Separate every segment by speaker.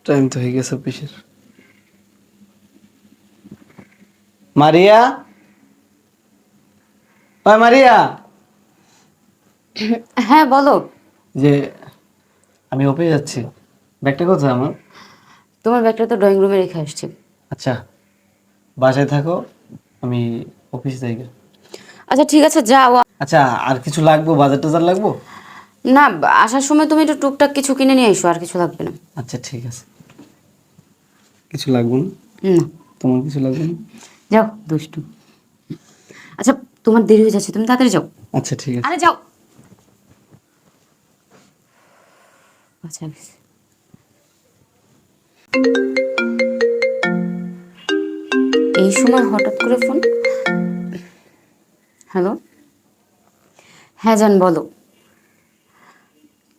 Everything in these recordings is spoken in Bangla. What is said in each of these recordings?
Speaker 1: টাইম তো হয়ে গেছে অফিসের। মারিয়া, ওই মারিয়া,
Speaker 2: হ্যাঁ বলো।
Speaker 1: যে আমি অফিসে যাচ্ছি, ব্যাগটা কোথায় আমার?
Speaker 2: তোমার ব্যাগটা তো ড্রয়িং রুমে রেখে আসছি।
Speaker 1: আচ্ছা, বাসায় থাকো, আমি অফিসে যাই গে।
Speaker 2: আচ্ছা ঠিক আছে যাও।
Speaker 1: আচ্ছা, আর কিছু লাগবো? বাজার টাজার লাগবো?
Speaker 2: না, আসার সময় তুমি একটু টুকটাক কিছু কিনে নিয়ে এসো, আর কিছু লাগবে না।
Speaker 1: আচ্ছা ঠিক আছে, কিছু লাগবে না?
Speaker 2: না,
Speaker 1: তোমার কিছু লাগবে না?
Speaker 2: যাও দুষ্টু। আচ্ছা, তোমার দেরি হয়ে যাচ্ছে, তুমি তাড়াতাড়ি যাও।
Speaker 1: আচ্ছা ঠিক আছে।
Speaker 2: আরে যাও। আচ্ছা এই সময় হঠাৎ করে ফোন? হ্যালো, হ্যাঁ জান বলো।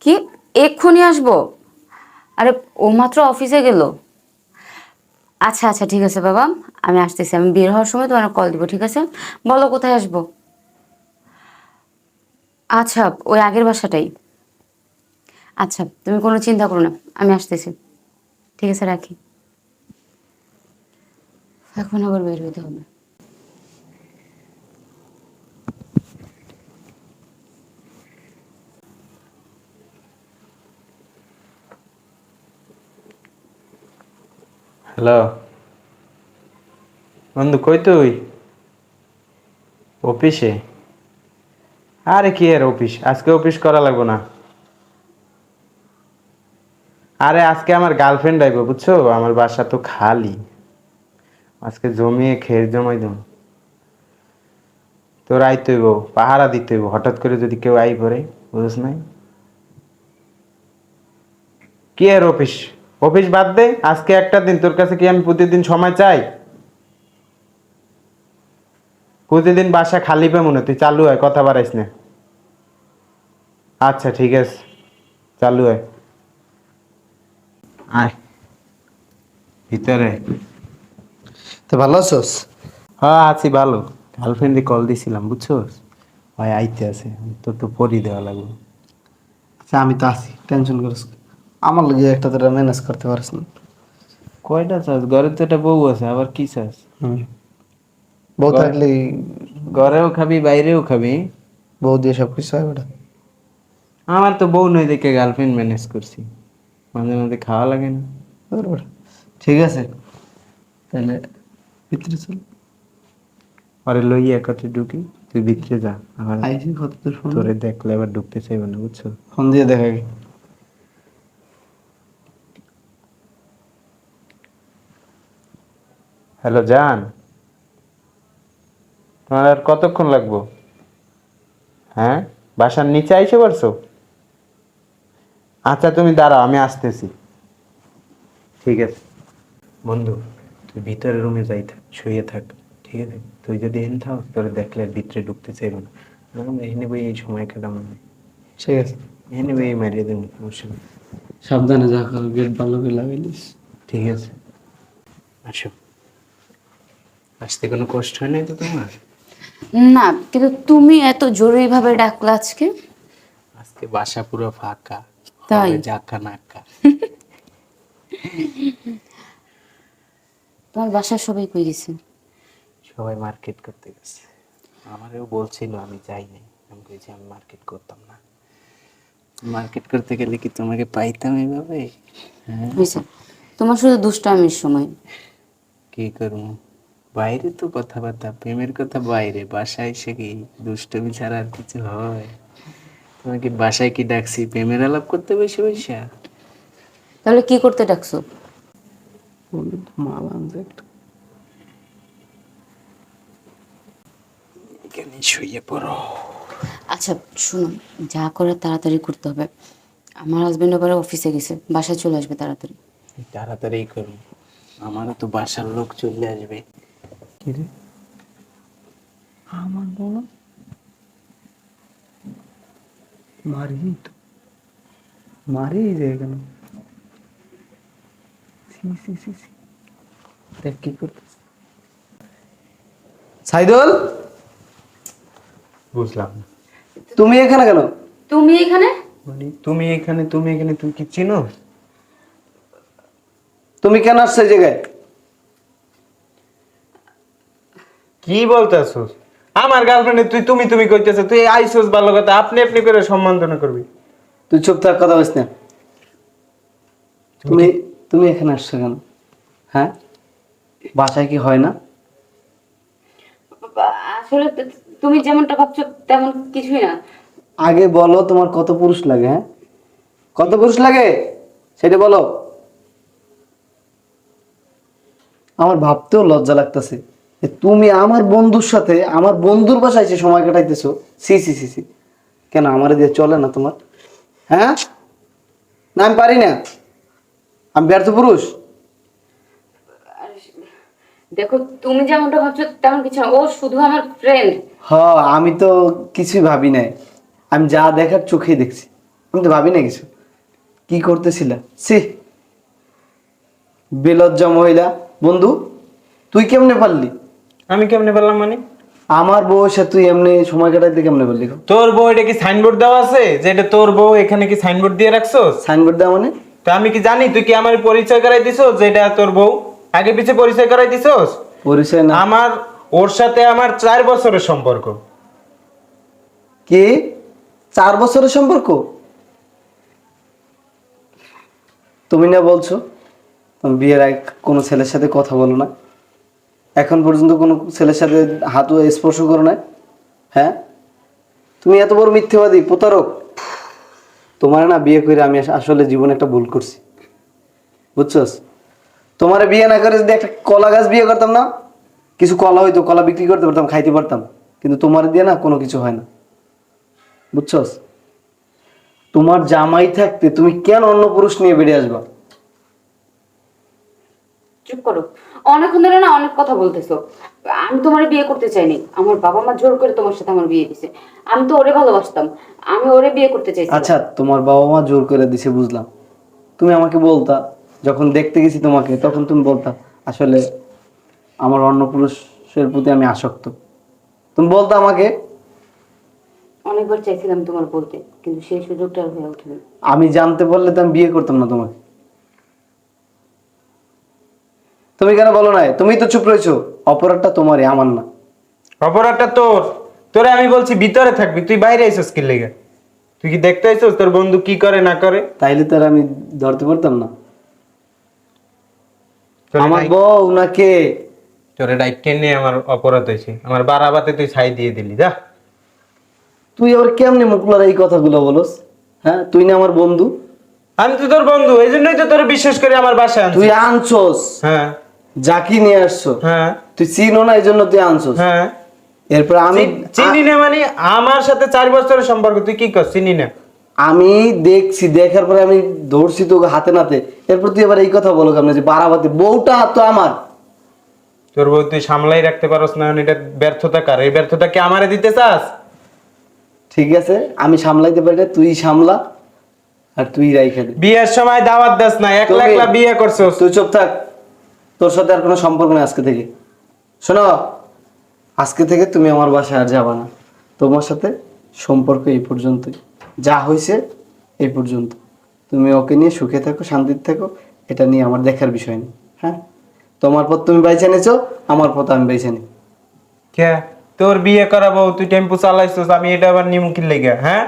Speaker 2: কি, এক্ষুনি আসবো? আরে ও মাত্র অফিসে গেল। আচ্ছা আচ্ছা ঠিক আছে বাবা, আমি আসতেছি। আমি বের হওয়ার সময় তোমার কল দিব, ঠিক আছে? বলো কোথায় আসবো। আচ্ছা, ওই আগের বাসাটাই। আচ্ছা তুমি কোনো চিন্তা করো না, আমি আসতেছি। ঠিক আছে রাখি। এখন আবার বের হইতে হবে।
Speaker 3: হ্যালো বন্ধু, কই তুই? অফিসে? আরে কি এর অফিস, আজকে অফিস করা লাগবে না। আরে আজকে আমার গার্লফ্রেন্ড আইব, বুঝছো? আমার বাসা তো খালি, আজকে জমিয়ে খের জমাই দেব। তোর আইতে হইব, পাহারা দিতে হইব, হঠাৎ করে যদি কেউ আই পড়ে, বুঝছ নাই? কি এর অফিস? অফিস বাদ দে, আজকে একটা দিন তোর কাছে কি আমি প্রতিদিন সময় চাই? প্রতিদিন বাসা খালি পে মনে, তুই চালু হয়, কথা বাড়াইস না। আচ্ছা ঠিক আছে, চালু হয়। আয় ভিতরে।
Speaker 1: তো ভালো আছোস?
Speaker 3: হ্যাঁ আছি ভালো। গার্লফ্রেন্ডে কল দিছিলাম, বুঝছো? ভাই আইতে আছে, তোর তো পরি দেওয়া লাগবে।
Speaker 1: আচ্ছা আমি তো আছি, টেনশন করিস না। আমার লাগে একটা তোরা ম্যানেজ করতে পারিস না।
Speaker 3: কয়টা চাস? ঘরে তো একটা বউ আছে, আবার কি চাস?
Speaker 1: হুম, বউ
Speaker 3: ঘরে
Speaker 1: থাকলেই
Speaker 3: ঘরেও খাবি, বাইরেও খাবি।
Speaker 1: বউ দিয়ে সব কিছু হয় ওটা।
Speaker 3: আমার তো বউ নই দেখে গার্লফ্রেন্ড ম্যানেজ করছি, মাঝে মাঝে খাওয়া লাগে না?
Speaker 1: বরাবর। ঠিক আছে, তাহলে ভিতরে চল।
Speaker 3: পরে লইয়া একত্রে ঢুকি, তুই ভিতরে যা। আবার
Speaker 1: আইসি কত তোর ফোন
Speaker 3: তোরে দেখলে আবার ঢুকতে চাইবে না, বুঝছো?
Speaker 1: ফোন দিয়ে দেখা গে।
Speaker 3: হ্যালো জান, তোমার আর কতক্ষণ লাগবো? হ্যাঁ, বাসার নিচে আইসে পারছো? আচ্ছা তুমি দাঁড়াও, আমি আসতেছি। ঠিক আছে বন্ধু, তুই ভিতরে রুমে যাই থাক, শুয়ে থাক। ঠিক আছে, তুই যদি এনে থাক, তোর দেখলে আর ভিতরে ঢুকতে চাইব না। এনে বই এই সময় কাটাম,
Speaker 1: ঠিক আছে,
Speaker 3: এনে বই মারিয়ে দেবো, সমস্যা নেই।
Speaker 1: সাবধানে যা কর, গেট ভালো করে লাগাইলিস।
Speaker 3: ঠিক আছে, আসো। আসতে কোনো কষ্ট হয় নাই তো তোমার?
Speaker 2: না, কিন্তু তুমি এত জরুরি ভাবে ডাকলা আজকে?
Speaker 3: আজকে বাসা পুরো ফাঁকা,
Speaker 2: তাই?
Speaker 3: হবে জাক্কা নাক্কা।
Speaker 2: তোমার বাসার সবাই কই গেছে?
Speaker 3: সবাই মার্কেট করতে গেছে। আমারও বলছিল, আমি যাই নাই। আমি কইছি আমি মার্কেট করতাম না। মার্কেট করতে গেলে কি তোমাকে পাইতাম এইভাবে? হ্যাঁ,
Speaker 2: হয়েছে, তোমার শুধু দুষ্টামির সময়।
Speaker 3: কি করবো? বাইরে তো কথাবার্তা, প্রেমের কথা বাইরে, বাসায় এসে কি দুষ্টমি ছাড়া আর কিছু হয়? তোমাকে বাসায় কি ডাকছি প্রেমের আলাপ করতে বসে বসে?
Speaker 2: তাহলে কি করতে ডাকছো?
Speaker 1: মাল আনছে একটা।
Speaker 3: এখানে শুয়ে পড়ো।
Speaker 2: আচ্ছা শুনো, যা করে তাড়াতাড়ি করতে হবে। আমার হাজবেন্ড আবার অফিসে গেছে, বাসায় চলে আসবে তাড়াতাড়ি।
Speaker 3: তাড়াতাড়ি করো, আমারও তো বাসার লোক চলে আসবে।
Speaker 1: কি রে, আমার বউ না? মারি তো, মারি যায় কেন? সি সি সি সি, দেখ কি করতেছে। সাইদুল,
Speaker 3: বুঝলাম না।
Speaker 1: তুমি এখানে কেন?
Speaker 2: তুমি এখানে?
Speaker 3: মানে তুমি এখানে, তুমি এখানে, তুমি কি চিনো?
Speaker 1: তুমি কেন আসছো এই জায়গায়?
Speaker 3: কি বলতেছস? আমার গার্লফ্রেন্ডে তুই তুমি তুমি কইতেছ, তুই আইছস ভালো কথা, আপনি আপনি করে সম্বোধন করবি।
Speaker 1: তুই চুপ থাক, কথা বলিস না। তুমি তুমি এখানে আসছো কেন? হ্যাঁ, বাসায় কি হয় না?
Speaker 2: আসলে তুমি যেমনটা ভাবছো তেমন কিছুই না।
Speaker 1: আগে বলো তোমার কত পুরুষ লাগে? হ্যাঁ, কত পুরুষ লাগে সেটা বলো। আমার ভাবতেও লজ্জা লাগতেছে তুমি আমার বন্ধুর সাথে আমার বন্ধুর বাসায় এসে সময় কাটাইতেছো। সি সি সি সি, কেন আমার দিয়ে চলে না তোমার? হ্যাঁ, না আমি পারি না, আমি ব্যর্থ পুরুষ।
Speaker 2: দেখো তুমি যেমনটা ভাবছো তেমন কিছু না, ও শুধু আমার ফ্রেন্ড।
Speaker 1: আমি তো কিছুই ভাবি নাই, আমি যা দেখার চোখেই দেখছি, আমি তো ভাবি না কিছু। কি করতেছিলা? সি, বেলজ্জা মহিলা। বন্ধু, তুই কেমনে পারলি?
Speaker 3: আমি কেমনে বললাম মানে?
Speaker 1: আমার বউ সে তুই এমনি সময় কাটাইতে কেমনে বললি?
Speaker 3: তোর বউ এটা কি সাইনবোর্ড দেওয়া আছে যে এটা তোর বউ? এখানে কি সাইনবোর্ড দিয়ে রাখছস?
Speaker 1: সাইনবোর্ড দেওয়া মানে?
Speaker 3: তা আমি কি জানি? তুই কি আমার পরিচয় করাই দিছস যে এটা তোর বউ? আগে পিছে পরিচয় করাই দিছস?
Speaker 1: পরিচয় না?
Speaker 3: আমার ওর সাথে আমার 4 বছরের সম্পর্ক।
Speaker 1: কি 4 বছরের সম্পর্ক? তুমি না বলছো তুমি বিয়ের আগে কোনো ছেলের সাথে কথা বলো না, এখন পর্যন্ত কোনো ছেলের সাথে হাতও স্পর্শ করো না? হ্যাঁ, তুমি এত বড় মিথ্যেবাদী, প্রতারক। তোমার না বিয়ে করে আমি আসলে জীবনে একটা ভুল করছি, বুঝছস? তোমার বিয়ে না করে যদি একটা কলা গাছ বিয়ে করতাম না, কিছু কলা হইতো, কলা বিক্রি করতে পারতাম, খাইতে পারতাম। কিন্তু তোমার দিয়ে না কোনো কিছু হয় না, বুঝছস? তোমার জামাই থাকতে তুমি কেন অন্য পুরুষ নিয়ে বেরিয়ে আসবা?
Speaker 2: চুপ করো, অনেকক্ষণ ধরে না অনেক কথা বলতেছো। আমি তোমার বিয়ে করতে চাইনি, আমার বাবা মা জোর করে তোমার সাথে আমার বিয়ে দিছে। আমি তো ওরে ভালোবাসতাম, আমি ওরে বিয়ে করতে চাইছি।
Speaker 1: আচ্ছা, তোমার বাবা মা জোর করে দিছে বুঝলাম, তুমি আমাকে বলতা, যখন দেখতে গেছি তোমাকে তখন তুমি বলতা আসলে আমার অন্য পুরুষের প্রতি আমি আসক্ত, তুমি বলতা আমাকে।
Speaker 2: অনেকবার চাইছিলাম তোমার বলতে, কিন্তু সেই সুযোগটা আর হয়ে ওঠেনি।
Speaker 1: আমি জানতে পারলে তো আমি বিয়ে করতাম না তোমাকে। তুমি কেন বলো না? তুমি তো চুপ রয়েছো, অপরাধটা তোমারই, আমার না।
Speaker 3: অপরাধটা তোর। তোরে আমি বলছি ভিতরে থাকবি, তুই বাইরে আইছস কি লেগে? তুই কি দেখতে আইছস তোর বন্ধু কি করে না করে?
Speaker 1: তাইলে তো আর আমি ধরতে পারতাম না।
Speaker 3: তোরে
Speaker 1: আমার
Speaker 3: ডাইক-
Speaker 1: বউ না কে?
Speaker 3: তোরে ডাইকে নিয়ে আমার অপরাধ হয়েছে, আমার বারাবাতে তুই ছাই দিয়ে দিলি। যা।
Speaker 1: তুই আবার কেমনে মুখলার এই কথাগুলো বলস? হ্যাঁ, তুই না আমার বন্ধু?
Speaker 3: আমি তো তোর বন্ধু, এই জন্যই তো তোরে বিশ্বাস করে আমার বাসায় আনছি।
Speaker 1: তুই আনছস,
Speaker 3: হ্যাঁ
Speaker 1: জাকি নিয়ে আসছো,
Speaker 3: হ্যাঁ
Speaker 1: তুই চিনো না এই জন্য তুই আনছস।
Speaker 3: হ্যাঁ।
Speaker 1: এরপর আমি
Speaker 3: চিনি না মানে? আমার সাথে 4 বছরের সম্পর্ক, তুই কি কর? চিনি না?
Speaker 1: আমি দেখছি, দেখার পরে আমি ধরছি তোকে হাতে নাতে, এরপর তুই আবার এই কথা বলো কেমন যে বাড়াবাতে? বউটা তো আমার।
Speaker 3: তোর বউ তুই সামলাই রাখতে পারস না, এটা ব্যর্থতা কার? এই ব্যর্থতা কি আমারে দিতে চাস?
Speaker 1: ঠিক আছে, আমি সামলাইতে পারি না, তুই সামলা আর তুই রাইখা দে।
Speaker 3: বিয়ের সময় দাওয়াত দাস না, একলা একলা বিয়ে করছস।
Speaker 1: তুই চুপ থাক, তোর সাথে আর কোনো সম্পর্ক নেই আজকে থেকে। শোনো, আজকে থেকে তুমি আমার বাসায় আর যাবা না, তোমার সাথে সম্পর্ক এই পর্যন্তই, যা হয়েছে এই পর্যন্ত। তুমি ওকে নিয়ে সুখে থাকো, শান্তিতে থাকো, এটা নিয়ে আমার দেখার বিষয় নেই। হ্যাঁ, তোমার পথ তুমি বাইছে নিয়েছো, আমার পথ আমি বাইছে নিই।
Speaker 3: কে তোর বিয়ে করাবো? তুই টেম্পু চালাইছস, আমি এটা আবার নিমুখির লেগে? হ্যাঁ,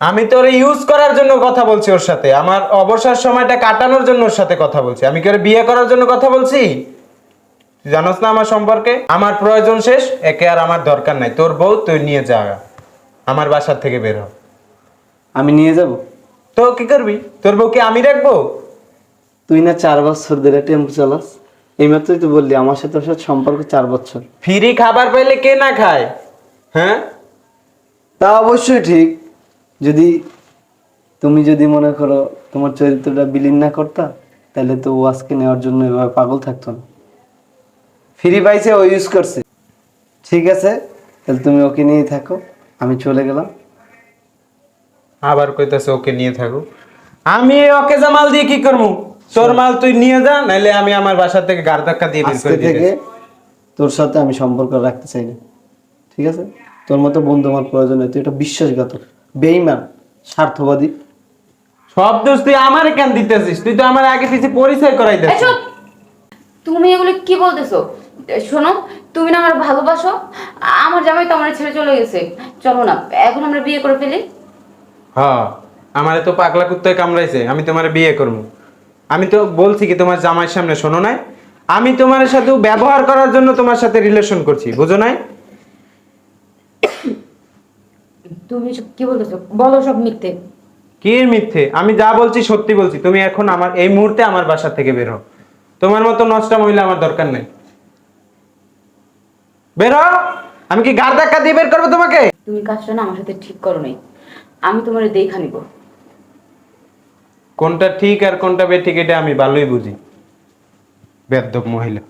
Speaker 3: আমি তোর ইউজ করার জন্য কথা বলছি ওর সাথে, আমার অবসর সময়টা কাটানোর জন্য ওর সাথে কথা বলছি। আমি কি ওর বিয়ে করার জন্য কথা বলছি? তুই জানোস না আমার সম্পর্কে? আমার প্রয়োজন শেষ, একে আর আমার দরকার নাই। তোর বউ তুই নিয়ে যা, আমার বাসার থেকে বের হ।
Speaker 1: আমি নিয়ে যাব?
Speaker 3: তো কি করবি? তোর বউকে আমি রাখবো?
Speaker 1: তুই না 4 বছর ধরে টেম্পু চালাস, এইমাত্রই তো বললি আমার সাথে ওর সাথে সম্পর্ক 4 বছর।
Speaker 3: ফ্রি খাবার পাইলে কে না খায়? হ্যাঁ,
Speaker 1: তা অবশ্যই ঠিক, যদি তুমি যদি মনে করো তোমার চরিত্রটা বিলীন না করতা, তাহলে তো ও আজকে নেওয়ার জন্য এভাবে পাগল থাকতো না। ফ্রি পাইছে, ও ইউজ করছে। ঠিক আছে, তাহলে তুমি ওকে নিয়েই থাকো, আমি চলে গেলাম।
Speaker 3: আবার কইতাছে ওকে নিয়ে থাকো। আমি ওকে যা মাল দিয়ে কি করবো? তোর মাল তুই নিয়ে যা, নাইলে আমি আমার বাসা থেকে গাড় ধাক্কা দিয়ে বের
Speaker 1: আজকে
Speaker 3: করে
Speaker 1: থেকে
Speaker 3: দিতে।
Speaker 1: তোর সাথে আমি সম্পর্ক রাখতে চাই না, ঠিক আছে? তোর মতো বন্ধু আমার প্রয়োজন নেই, তুই এটা বিশ্বাসঘাতক, বেঈমান, স্বার্থবাদী।
Speaker 3: সব দোষ তুই আমারে কেন দিতেছিস? তুই তো আমার আগে পিছে পরিচয় করাই
Speaker 2: এই
Speaker 3: দিছিস।
Speaker 2: চুপ! তুমি এগুলো কি বলতেছো? শোনো, তুমি না আমার ভালোবাসো, আমার জামাই তো আমার ছেড়ে চলে গেছে। চলো না এখন আমরা বিয়ে করে ফেলি।
Speaker 3: হ্যাঁ, আমারে তো পাগলা কুত্তায় কামড়াইছে, আমি তোমারে বিয়ে করবো। আমি তো বলছি কি তোমার জামাইয়ের সামনে, শোনো নাই? আমি তোমার সাথে ব্যবহার করার জন্য তোমার সাথে রিলেশন করছি, বুঝো নাই?
Speaker 2: তুমি এসব কি বলতেছো? বলো সব মিথ্যে।
Speaker 3: কি মিথ্যে? আমি যা বলছি সত্যি বলছি। তুমি এখন আমার এই মুহূর্তে আমার বাসা থেকে বের হও। তোমার মতো নষ্টা মহিলা আমার দরকার নেই। বের হও। আমি কি গাড় ধাক্কা দিয়ে বের করবো তোমাকে?
Speaker 2: তুমি কাজটা না আমার সাথে ঠিক করো নাই। আমি তোমার দেখা নিব।
Speaker 3: কোনটা ঠিক আর কোনটা বেঠিক এটা আমি ভালোই বুঝি। বেয়াদব মহিলা।